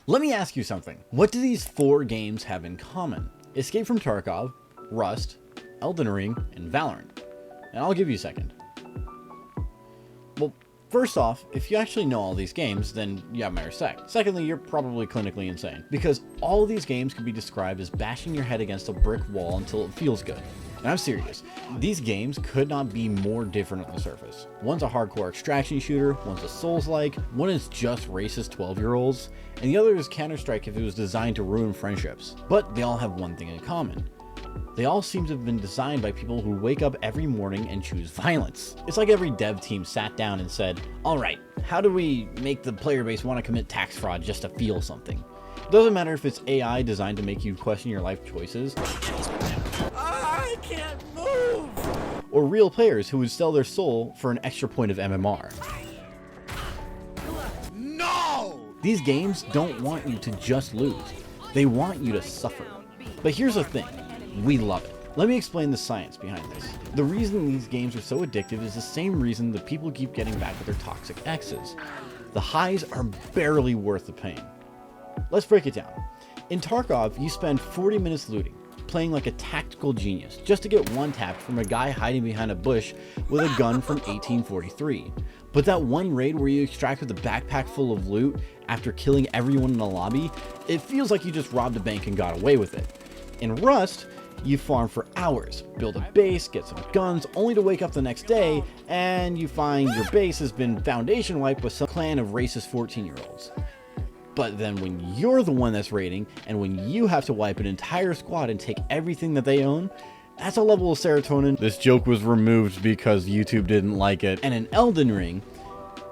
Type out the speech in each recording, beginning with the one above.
Let me ask you something. What do these 4 games have in common? Escape from Tarkov, Rust, Elden Ring, and Valorant. And I'll give you a second. Well, first off, if you actually know all these games, then you have my respect. Secondly, you're probably clinically insane, because all of these games can be described as bashing your head against a brick wall until it feels good. And I'm serious, these games could not be more different on the surface. One's a hardcore extraction shooter, one's a Souls-like, one is just racist 12-year-olds, and the other is Counter-Strike if it was designed to ruin friendships. But they all have one thing in common. They all seem to have been designed by people who wake up every morning and choose violence. It's like every dev team sat down and said, alright, how do we make the player base want to commit tax fraud just to feel something? It doesn't matter if it's AI designed to make you question your life choices, I can't move! or real players who would sell their soul for an extra point of MMR. No! These games don't want you to just lose. They want you to suffer. But here's the thing, we love it. Let me explain the science behind this. The reason these games are so addictive is the same reason that people keep getting back with their toxic exes. The highs are barely worth the pain. Let's break it down. In Tarkov, you spend 40 minutes looting, playing like a tactical genius, just to get one-tapped from a guy hiding behind a bush with a gun from 1843. But that one raid where you extracted the backpack full of loot after killing everyone in the lobby, it feels like you just robbed a bank and got away with it. In Rust, you farm for hours, build a base, get some guns, only to wake up the next day and you find your base has been foundation wiped with some clan of racist 14-year-olds. But then when you're the one that's raiding, and when you have to wipe an entire squad and take everything that they own, that's a level of serotonin. This joke was removed because YouTube didn't like it. And in Elden Ring,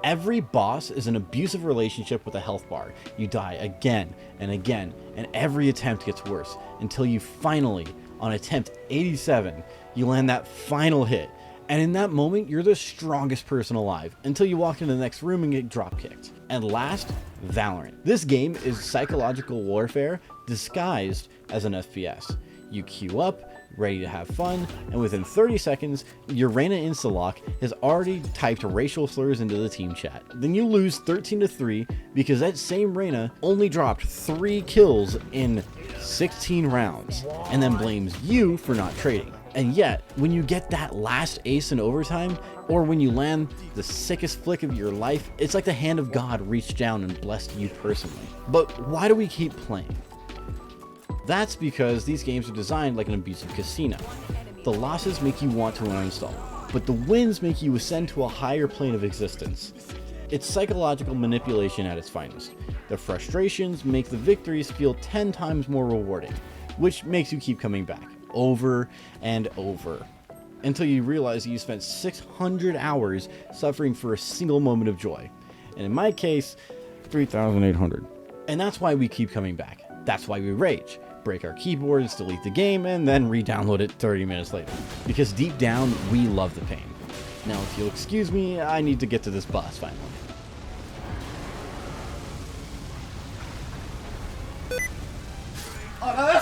every boss is an abusive relationship with a health bar. You die again and again, and every attempt gets worse, until you finally, on attempt 87, you land that final hit. And in that moment, you're the strongest person alive, until you walk into the next room and get drop kicked. And last, Valorant. This game is psychological warfare disguised as an FPS. You queue up, ready to have fun, and within 30 seconds, your Reyna Instalock has already typed racial slurs into the team chat. Then you lose 13-3 because that same Reyna only dropped 3 kills in 16 rounds, and then blames you for not trading. And yet, when you get that last ace in overtime, or when you land the sickest flick of your life, it's like the hand of God reached down and blessed you personally. But why do we keep playing? That's because these games are designed like an abusive casino. The losses make you want to uninstall, but the wins make you ascend to a higher plane of existence. It's psychological manipulation at its finest. The frustrations make the victories feel 10 times more rewarding, which makes you keep coming back, over and over, until you realize that you spent 600 hours suffering for a single moment of joy. And in my case, 3,800. And that's why we keep coming back. That's why we rage, break our keyboards, delete the game, and then re-download it 30 minutes later. Because deep down, we love the pain. Now, if you'll excuse me, I need to get to this boss finally. Oh, no,